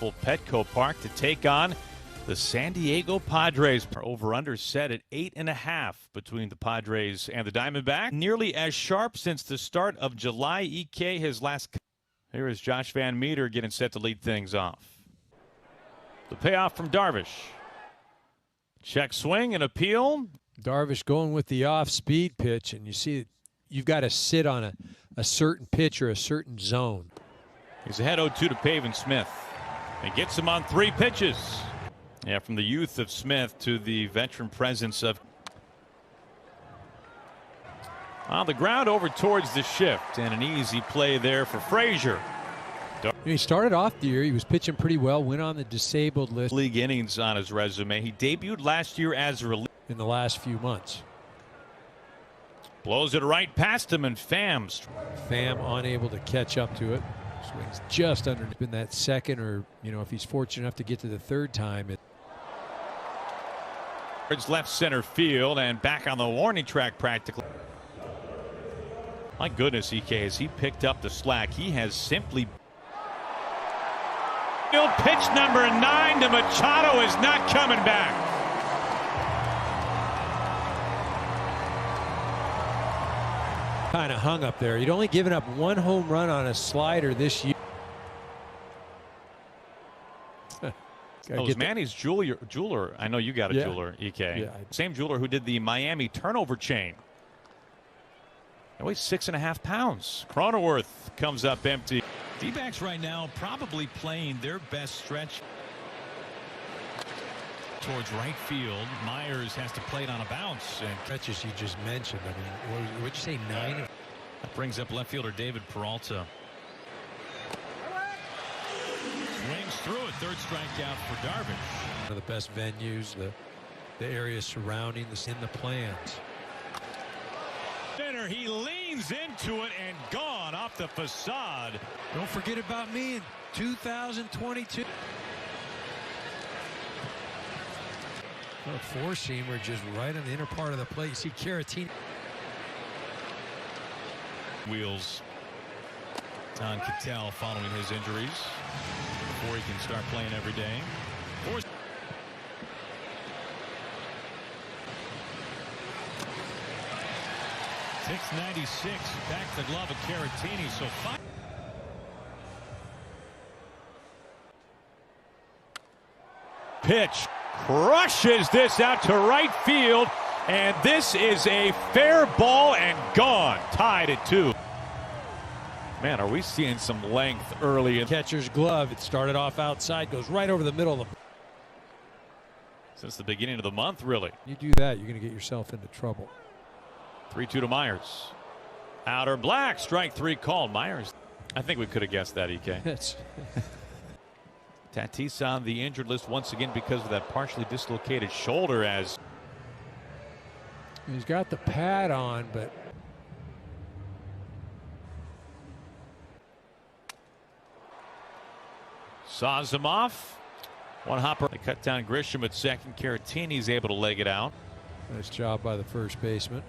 beautiful Petco Park to take on the San Diego Padres. Over-under set at 8.5 between the Padres and the Diamondbacks. Nearly as sharp since the start of July. EK his last. Here is Josh Van Meter getting set to lead things off. The payoff from Darvish. Check swing and appeal. Darvish going with the off-speed pitch, and you see you've got to sit on a certain pitch or a certain zone. He's ahead 0-2 to Pavin Smith. And gets him on 3 pitches. Yeah, from the youth of Smith to the veteran presence of. On the ground over towards the shift, and an easy play there for Frazier. He started off the year, he was pitching pretty well, went on the disabled list. League innings on his resume. He debuted last year as a relief. In the last few months. Blows it right past him, and Pham unable to catch up to it. Swings just under in that second, or if he's fortunate enough to get to the third time. It's left center field and back on the warning track practically. My goodness, EK, as he picked up the slack, he has simply. Pitch number 9 to Machado is not coming back. Kind of hung up there. He'd only given up 1 home run on a slider this year. Oh, was Manny's jeweler. I know you got a jeweler, EK. Yeah. Same jeweler who did the Miami turnover chain. It weighs 6.5 pounds. Cronenworth comes up empty. D-backs right now probably playing their best stretch. Towards right field. Myers has to play it on a bounce. And catches you just mentioned. I mean, what'd you say, 9? That brings up left fielder David Peralta. Swings through it. 3rd strikeout for Darvish. One of the best venues, the area surrounding this in the plans. Center, he leans into it and gone off the facade. Don't forget about me in 2022. A 4-seamer just right on the inner part of the plate. You see Caratini. Wheels on Cattell following his injuries before he can start playing every day. 696 back the glove of Caratini. So pitch crushes this out to right field, and this is a fair ball and gone. Tied at 2. Man, are we seeing some length early in catcher's glove? It started off outside, goes right over the middle of the. Since the beginning of the month, really. You do that, you're going to get yourself into trouble. 3-2 to Myers. Outer black, strike 3 called. Myers. I think we could have guessed that, EK. Yes. Tatis on the injured list once again because of that partially dislocated shoulder. As he's got the pad on, but saws him off. One hopper. They cut down Grisham at second. Caratini's able to leg it out. Nice job by the first baseman.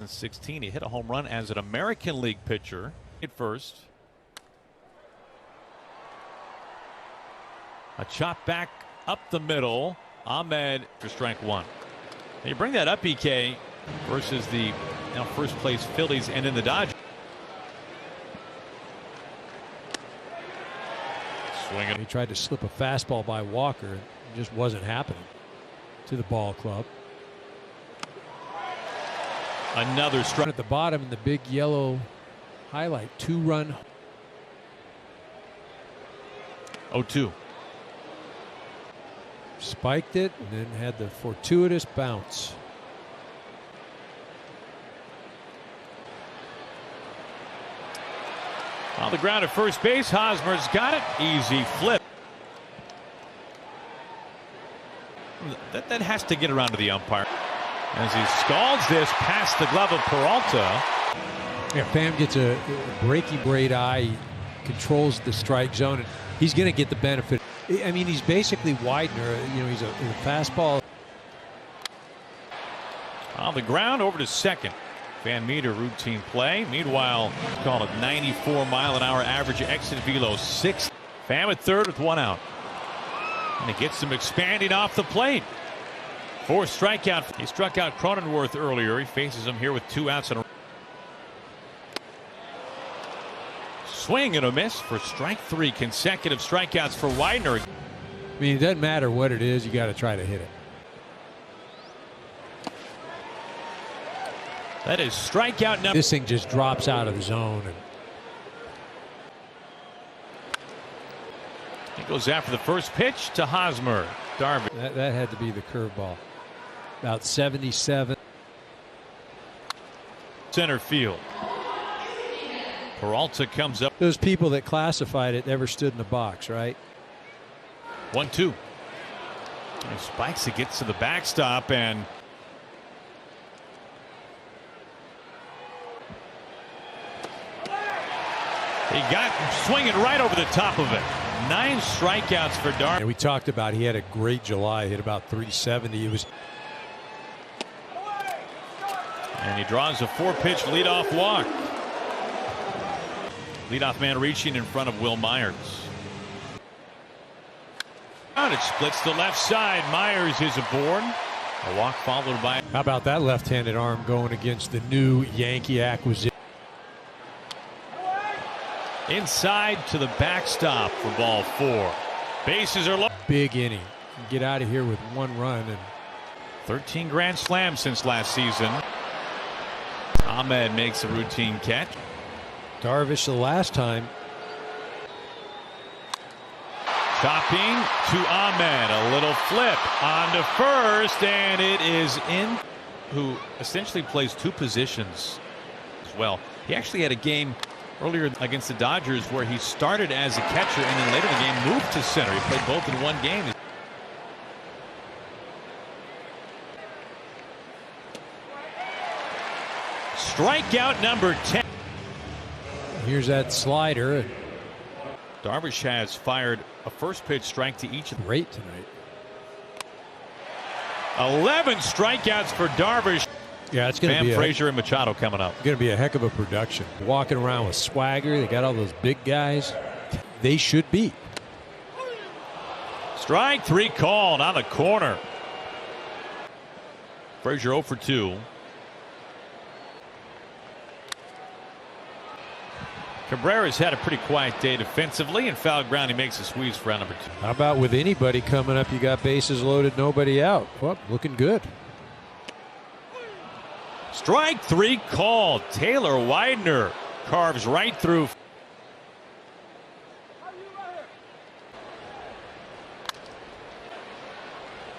In 16, he hit a home run as an American League pitcher at first. A chop back up the middle. Ahmed for strike 1. And you bring that up, EK, versus the first place Phillies and in the Dodgers. Swinging. He tried to slip a fastball by Walker. It just wasn't happening to the ball club. Another strike at the bottom in the big yellow highlight. 2-run. 0-2. Spiked it and then had the fortuitous bounce. On the ground at first base, Hosmer's got it. Easy flip. That has to get around to the umpire. As he scalds this past the glove of Peralta. Yeah, Pham gets a breaking great eye. He controls the strike zone, and he's going to get the benefit. I mean, he's basically Widener. He's a fastball. On the ground, over to second. Van Meter routine play. Meanwhile, call it 94-mile-an-hour average exit velo 6. Pham at third with one out. And it gets him expanding off the plate. 4 strikeout. He struck out Cronenworth earlier. He faces him here with 2 outs and a swing and a miss for strike 3. Consecutive strikeouts for Widener. I mean, it doesn't matter what it is, you got to try to hit it. That is strikeout number. This thing just drops out of the zone. And he goes after the first pitch to Hosmer. Darvish. that had to be the curveball. About 77. Center field. Peralta comes up. Those people that classified it never stood in the box, right? 1-2. He spikes it, gets to the backstop, and he got swinging right over the top of it. 9 strikeouts for Darvish. And we talked about he had a great July. Hit about 370. It was. And he draws a 4-pitch leadoff walk. Leadoff man reaching in front of Will Myers. Out, it splits the left side. Myers is aboard. A walk followed by. How about that left-handed arm going against the new Yankee acquisition? Inside to the backstop for ball 4. Bases are low. Big inning. Get out of here with 1 run. And 13 grand slams since last season. Ahmed makes a routine catch. Darvish the last time. Chopping to Ahmed. A little flip on to first, and it is in. Who essentially plays 2 positions as well. He actually had a game earlier against the Dodgers where he started as a catcher and then later in the game moved to center. He played both in one game. Strikeout number 10. Here's that slider. Darvish has fired a first pitch strike to each. Great tonight. 11 strikeouts for Darvish. Yeah, it's going to be Frazier and Machado coming up. Going to be a heck of a production. Walking around with swagger. They got all those big guys. They should be. Strike 3 called on the corner. Frazier 0 for 2. Cabrera's had a pretty quiet day defensively, and foul ground. He makes a squeeze for round number 2. How about with anybody coming up? You got bases loaded, nobody out. Well, looking good. Strike 3 called. Taylor Widener carves right through.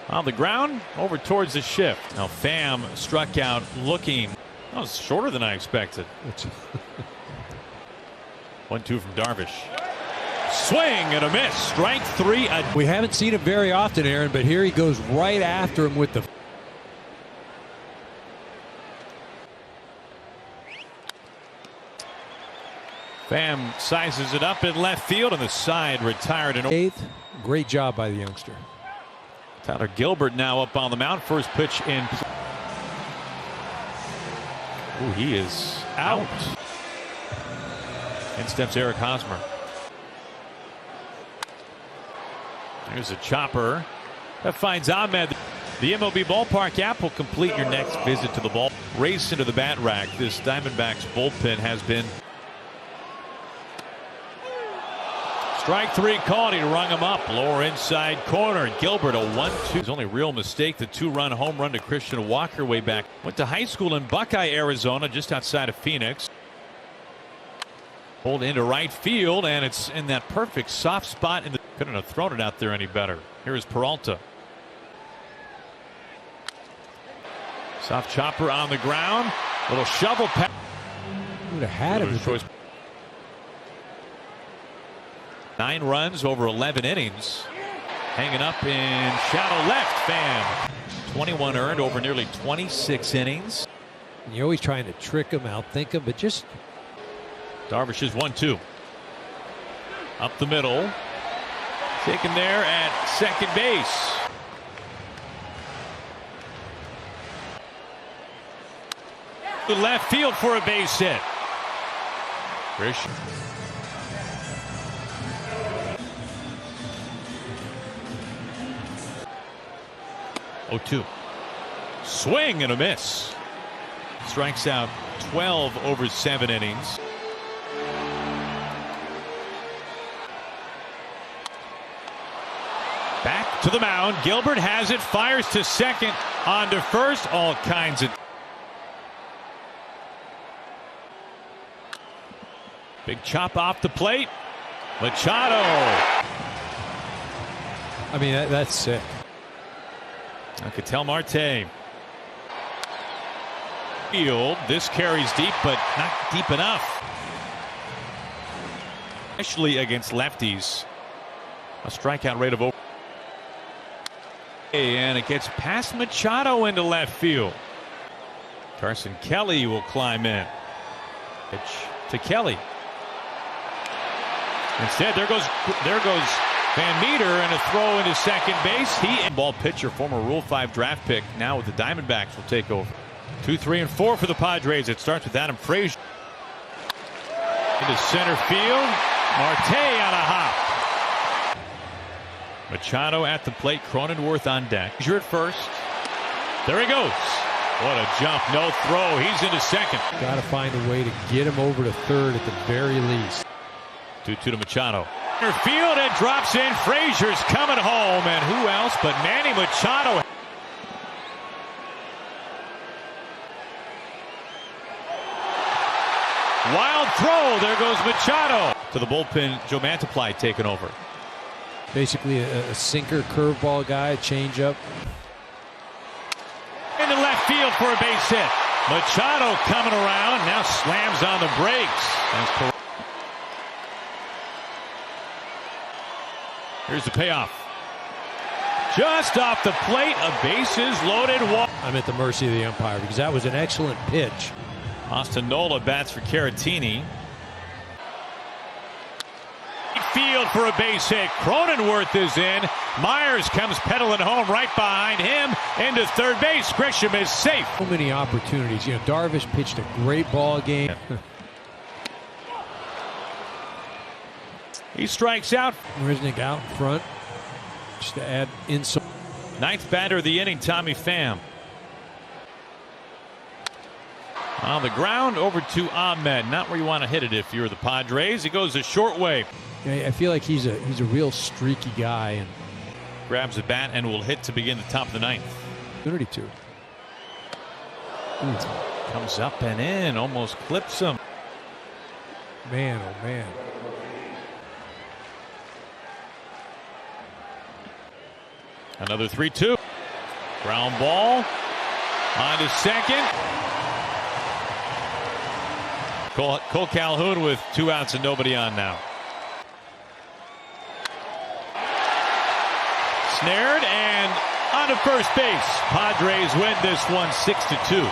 On the ground, over towards the shift. Now Pham struck out looking. That was shorter than I expected. 1-2 from Darvish. Swing and a miss. Strike 3. We haven't seen it very often, Aaron, but here he goes right after him with the. Pham sizes it up in left field, on the side retired in 8th. Great job by the youngster. Tyler Gilbert now up on the mound. First pitch in. Ooh, he is out. In steps Eric Hosmer. There's a chopper that finds Ahmed. The MLB ballpark app will complete your next visit to the ball. Race into the bat rack. This Diamondbacks bullpen has been. Strike 3 called. He rung him up. Lower inside corner. Gilbert a 1-2. His only real mistake, the 2-run home run to Christian Walker way back. Went to high school in Buckeye, Arizona, just outside of Phoenix. Pulled into right field, and it's in that perfect soft spot. Couldn't have thrown it out there any better. Here is Peralta. Soft chopper on the ground. Little shovel pass. Would have had it. 9 runs over 11 innings. Hanging up in shallow left. Pham. 21 earned over nearly 26 innings. And you're always trying to trick him, outthink him, but just. Darvish is 1-2. Up the middle. Taken there at second base. To left field for a base hit. Grish. 0-2. Swing and a miss. Strikes out 12 over 7 innings. Back to the mound. Gilbert has it. Fires to second. On to first. All kinds of. Big chop off the plate. Machado. I mean, that's sick. Ketel Marte. Field. This carries deep, but not deep enough. Especially against lefties. A strikeout rate of over. And it gets past Machado into left field. Carson Kelly will climb in. Pitch to Kelly. Instead, there goes Van Meter, and a throw into second base. Ball pitcher, former Rule 5 draft pick, now with the Diamondbacks, will take over. 2, 3, and 4 for the Padres. It starts with Adam Frazier. Into center field. Marte on a hop. Machado at the plate. Cronenworth on deck. Frazier at first. There he goes. What a jump. No throw. He's into second. Got to find a way to get him over to third at the very least. 2-2 to Machado. Field and drops in. Frazier's coming home, and who else but Manny Machado. Wild throw. There goes Machado. To the bullpen, Joe Mantiply taking over. Basically a sinker curveball guy, changeup. Into left field for a base hit. Machado coming around, now slams on the brakes. Here's the payoff. Just off the plate, a bases loaded walk. I'm at the mercy of the umpire because that was an excellent pitch. Austin Nola bats for Caratini. Field for a base hit. Cronenworth is in. Myers comes pedaling home right behind him into third base. Grisham is safe. So many opportunities. You know, Darvish pitched a great ball game. He strikes out. Risnick out in front. Just to add insult. Ninth batter of the inning, Tommy Pham. On the ground, over to Ahmed. Not where you want to hit it if you're the Padres. He goes a short way. Yeah, I feel like he's a real streaky guy. And grabs the bat and will hit to begin the top of the ninth. 32. Comes up and in. Almost clips him. Man, oh man. Another 3-2. Ground ball. On to second. Cole Calhoun with 2 outs and nobody on now. Snared and on to first base. Padres win this one 6-2.